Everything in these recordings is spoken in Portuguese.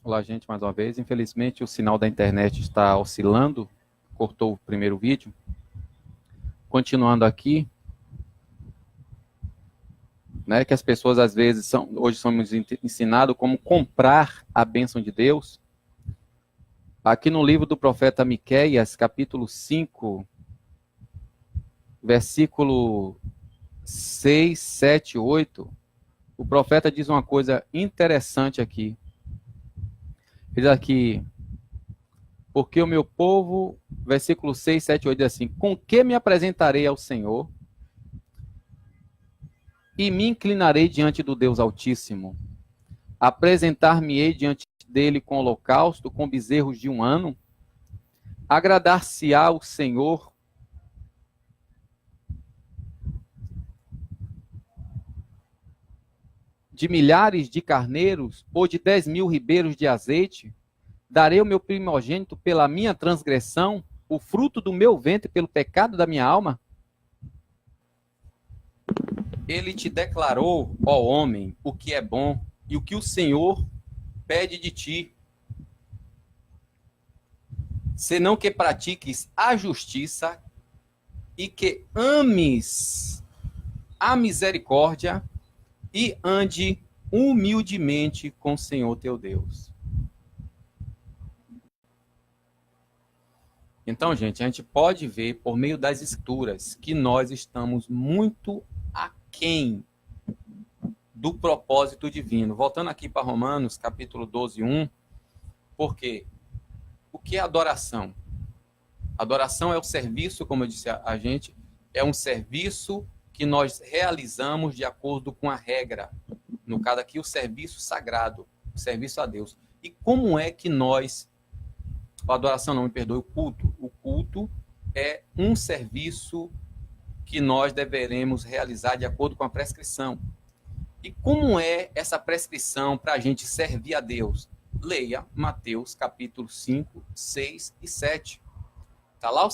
Olá, gente, mais uma vez. Infelizmente, o sinal da internet está oscilando, cortou o primeiro vídeo. Continuando aqui, né, que as pessoas às vezes hoje somos ensinados como comprar a bênção de Deus. Aqui no livro do profeta Miqueias, capítulo 5, versículo 6, 7, 8, o profeta diz uma coisa interessante aqui. Ele diz aqui: porque o meu povo, versículo 6, 7, 8, diz assim: com que me apresentarei ao Senhor e me inclinarei diante do Deus Altíssimo? Apresentar-me-ei diante dele com holocausto, com bezerros de um ano? Agradar-se-á o Senhor de milhares de carneiros ou de 10.000 ribeiros de azeite? Darei o meu primogênito pela minha transgressão, o fruto do meu ventre pelo pecado da minha alma? Ele te declarou, ó homem, o que é bom e o que o Senhor pede de ti, senão que pratiques a justiça e que ames a misericórdia e ande humildemente com o Senhor teu Deus. Então, gente, a gente pode ver por meio das escrituras que nós estamos muito aquém do propósito divino. Voltando aqui para Romanos, capítulo 12, 1, porque o que é adoração? Adoração é o serviço, como eu disse a gente, é um serviço que nós realizamos de acordo com a regra. No caso aqui, o serviço sagrado, o serviço a Deus. E como é que nós... A adoração, não me perdoe, o culto. O culto é um serviço que nós deveremos realizar de acordo com a prescrição. E como é essa prescrição para a gente servir a Deus? Leia Mateus capítulo 5, 6 e 7. Está lá o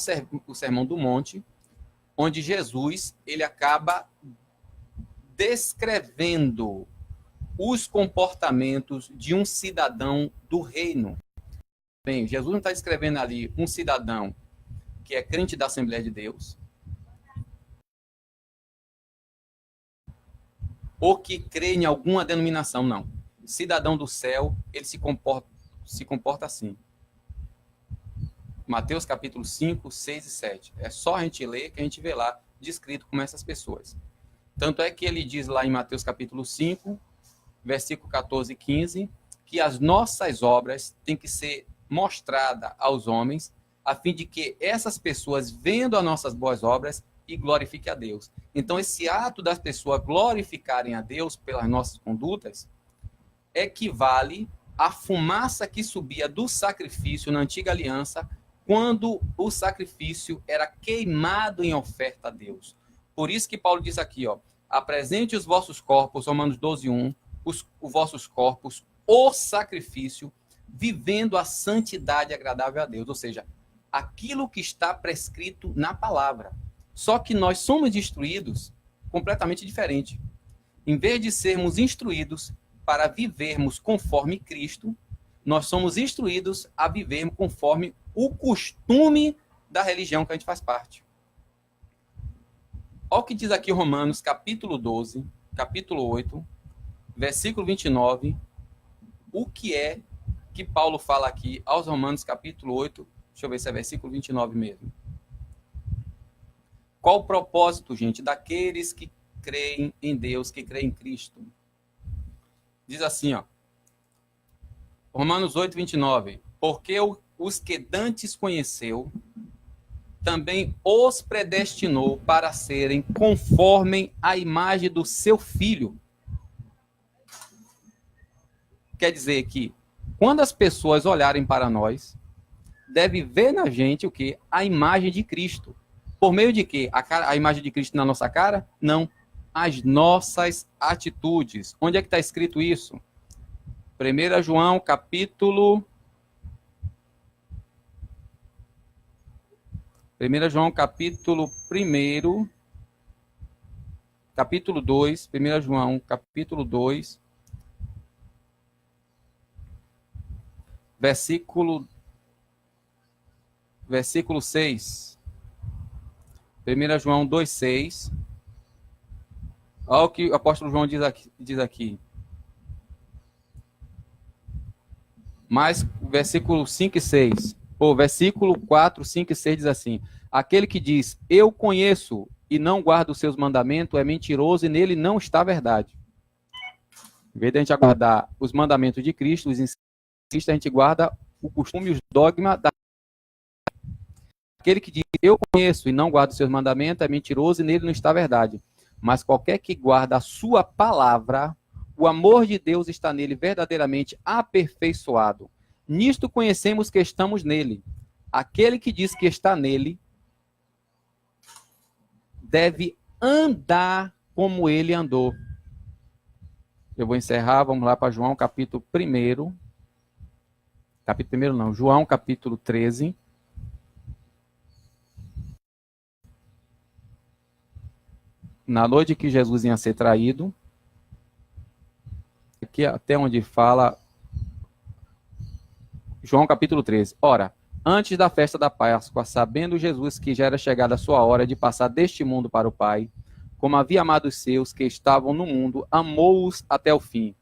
Sermão do Monte, onde Jesus ele acaba descrevendo os comportamentos de um cidadão do reino. Bem, Jesus não está escrevendo ali um cidadão que é crente da Assembleia de Deus, ou que crê em alguma denominação, não. Cidadão do céu, ele se comporta assim. Mateus capítulo 5, 6 e 7. É só a gente ler que a gente vê lá descrito como essas pessoas. Tanto é que ele diz lá em Mateus capítulo 5, versículo 14 e 15, que as nossas obras têm que ser mostradas aos homens, a fim de que essas pessoas, vendo as nossas boas obras, e glorifiquem a Deus. Então, esse ato das pessoas glorificarem a Deus pelas nossas condutas equivale à fumaça que subia do sacrifício na antiga aliança, quando o sacrifício era queimado em oferta a Deus. Por isso que Paulo diz aqui, ó, apresente os vossos corpos, Romanos 12, 1, os vossos corpos, o sacrifício, vivendo a santidade agradável a Deus. Ou seja, aquilo que está prescrito na palavra. Só que nós somos instruídos completamente diferente. Em vez de sermos instruídos para vivermos conforme Cristo, nós somos instruídos a vivermos conforme o costume da religião que a gente faz parte. Olha o que diz aqui Romanos, capítulo 12, capítulo 8, versículo 29. O que é que Paulo fala aqui aos Romanos, capítulo 8, deixa eu ver se é versículo 29 mesmo. Qual o propósito, gente, daqueles que creem em Deus, que creem em Cristo? Diz assim, ó, Romanos 8, 29. Porque os que dantes conheceu, também os predestinou para serem conforme a imagem do seu Filho. Quer dizer que, quando as pessoas olharem para nós, deve ver na gente o quê? A imagem de Cristo. Por meio de quê? A imagem de Cristo na nossa cara? Não. As nossas atitudes. Onde é que está escrito isso? 1 João, capítulo... 1 João, capítulo 1, capítulo 2, 1 João, capítulo 2, versículo 6. 1 João 2,6. Olha o que o apóstolo João diz aqui. Mas versículo 5 e 6. Ou versículo 4, 5 e 6 diz assim: aquele que diz, eu conheço e não guarda os seus mandamentos, é mentiroso e nele não está a verdade. Em vez de a gente aguardar os mandamentos de Cristo, os ensinos de Cristo, a gente guarda o costume e os dogmas da... Aquele que diz, eu conheço e não guarda os seus mandamentos, é mentiroso e nele não está a verdade. Mas qualquer que guarda a sua palavra, o amor de Deus está nele verdadeiramente aperfeiçoado. Nisto conhecemos que estamos nele. Aquele que diz que está nele deve andar como ele andou. Eu vou encerrar, vamos lá para João capítulo 1. Capítulo 1 não, João capítulo 13. Na noite que Jesus ia ser traído, aqui até onde fala João capítulo 13. Ora, antes da festa da Páscoa, sabendo Jesus que já era chegada a sua hora de passar deste mundo para o Pai, como havia amado os seus que estavam no mundo, amou-os até o fim.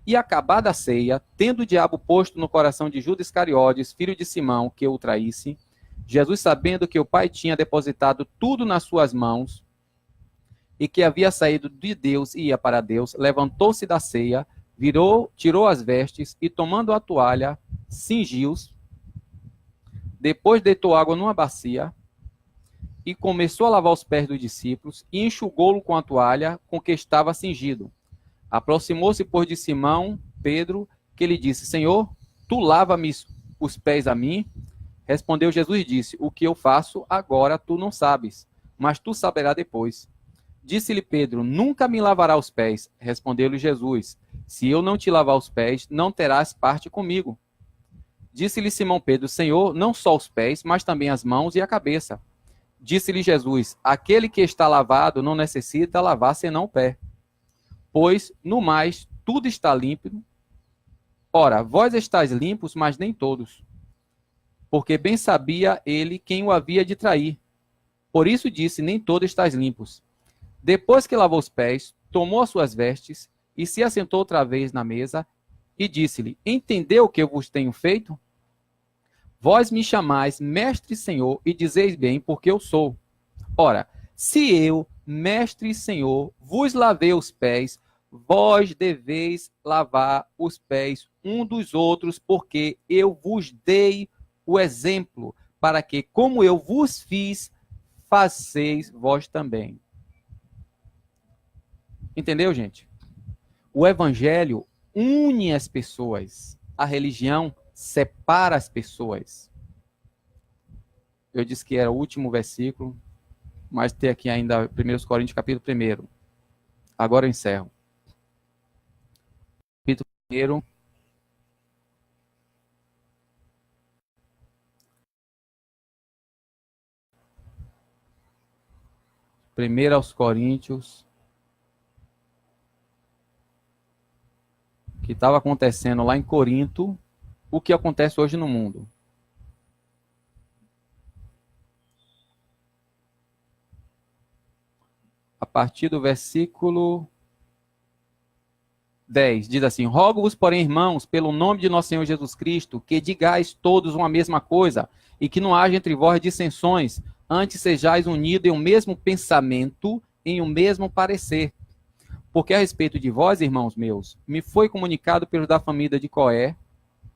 E acabada a ceia, tendo o diabo posto no coração de Judas Iscariotes, filho de Simão, que o traísse, Jesus, sabendo que o Pai tinha depositado tudo nas suas mãos, e que havia saído de Deus e ia para Deus, levantou-se da ceia, tirou as vestes e, tomando a toalha, cingiu-os. Depois deitou água numa bacia e começou a lavar os pés dos discípulos e enxugou-lo com a toalha com que estava cingido. Aproximou-se, pois, de Simão, Pedro, que lhe disse, Senhor, tu lava-me os pés a mim? Respondeu Jesus e disse, o que eu faço agora tu não sabes, mas tu saberás depois. Disse-lhe Pedro, nunca me lavará os pés. Respondeu-lhe Jesus, se eu não te lavar os pés, não terás parte comigo. Disse-lhe Simão Pedro, Senhor, não só os pés, mas também as mãos e a cabeça. Disse-lhe Jesus, aquele que está lavado não necessita lavar senão o pé, pois, no mais, tudo está límpido. Ora, vós estáis limpos, mas nem todos. Porque bem sabia ele quem o havia de trair. Por isso disse, nem todos estáis limpos. Depois que lavou os pés, tomou as suas vestes e se assentou outra vez na mesa e disse-lhe, entendeu o que eu vos tenho feito? Vós me chamais mestre e senhor e dizeis bem porque eu sou. Ora, se eu, mestre e senhor, vos lavei os pés, vós deveis lavar os pés um dos outros, porque eu vos dei o exemplo, para que, como eu vos fiz, faceis vós também. Entendeu, gente? O evangelho une as pessoas. A religião separa as pessoas. Eu disse que era o último versículo, mas tem aqui ainda 1 Coríntios capítulo 1. Agora eu encerro. Capítulo 1. Primeiro aos Coríntios. Que estava acontecendo lá em Corinto, o que acontece hoje no mundo. A partir do versículo 10, diz assim, rogo-vos, porém, irmãos, pelo nome de nosso Senhor Jesus Cristo, que digais todos uma mesma coisa, e que não haja entre vós dissensões, antes sejais unidos em um mesmo pensamento, em um mesmo parecer. Porque a respeito de vós, irmãos meus, me foi comunicado pelos da família de Cloé,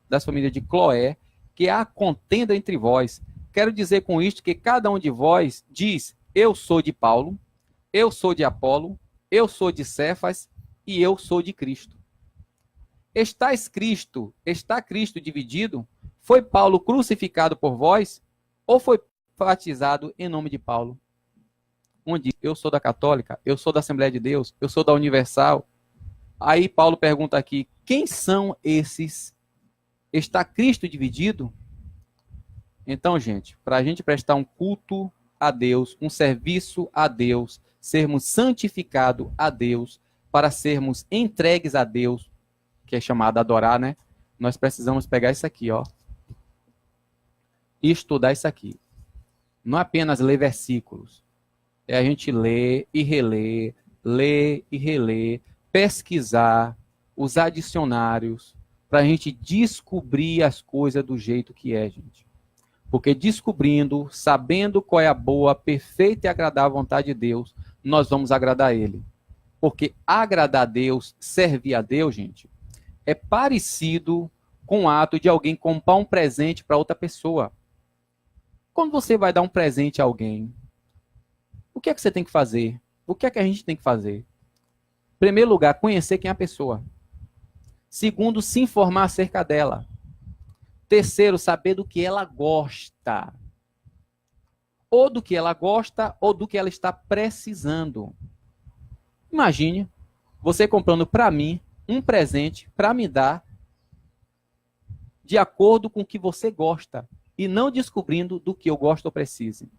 das famílias de Cloé, que há contenda entre vós. Quero dizer com isto que cada um de vós diz, eu sou de Paulo, eu sou de Apolo, eu sou de Cefas e eu sou de Cristo. Está Cristo dividido? Foi Paulo crucificado por vós? Ou foi batizado em nome de Paulo? Um diz, eu sou da Católica, eu sou da Assembleia de Deus, eu sou da Universal. Aí Paulo pergunta aqui, quem são esses? Está Cristo dividido? Então, gente, para a gente prestar um culto a Deus, um serviço a Deus, sermos santificados a Deus, para sermos entregues a Deus, que é chamado adorar, né? nós precisamos pegar isso aqui, ó, e estudar isso aqui. Não apenas ler versículos. É a gente ler e reler, pesquisar, usar dicionários, para a gente descobrir as coisas do jeito que é, gente. Porque descobrindo, sabendo qual é a boa, perfeita e agradável vontade de Deus, nós vamos agradar a Ele. Porque agradar a Deus, servir a Deus, gente, é parecido com o ato de alguém comprar um presente para outra pessoa. Quando você vai dar um presente a alguém, o que é que você tem que fazer? O que é que a gente tem que fazer? Em primeiro lugar, conhecer quem é a pessoa. Segundo, se informar acerca dela. Terceiro, saber do que ela gosta. Ou do que ela gosta, ou do que ela está precisando. Imagine você comprando para mim um presente para me dar de acordo com o que você gosta e não descobrindo do que eu gosto ou preciso.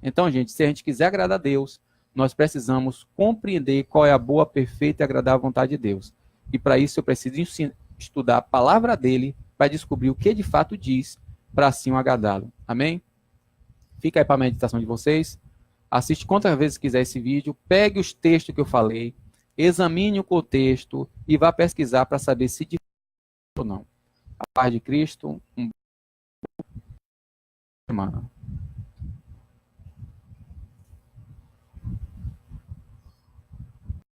Então, gente, se a gente quiser agradar a Deus, nós precisamos compreender qual é a boa, perfeita e agradável vontade de Deus. E para isso eu preciso estudar a palavra dele para descobrir o que de fato diz, para assim o agradá-lo. Amém? Fica aí para a meditação de vocês. Assiste quantas vezes quiser esse vídeo, pegue os textos que eu falei, examine o contexto e vá pesquisar para saber se de fato ou não. A paz de Cristo, uma boa semana.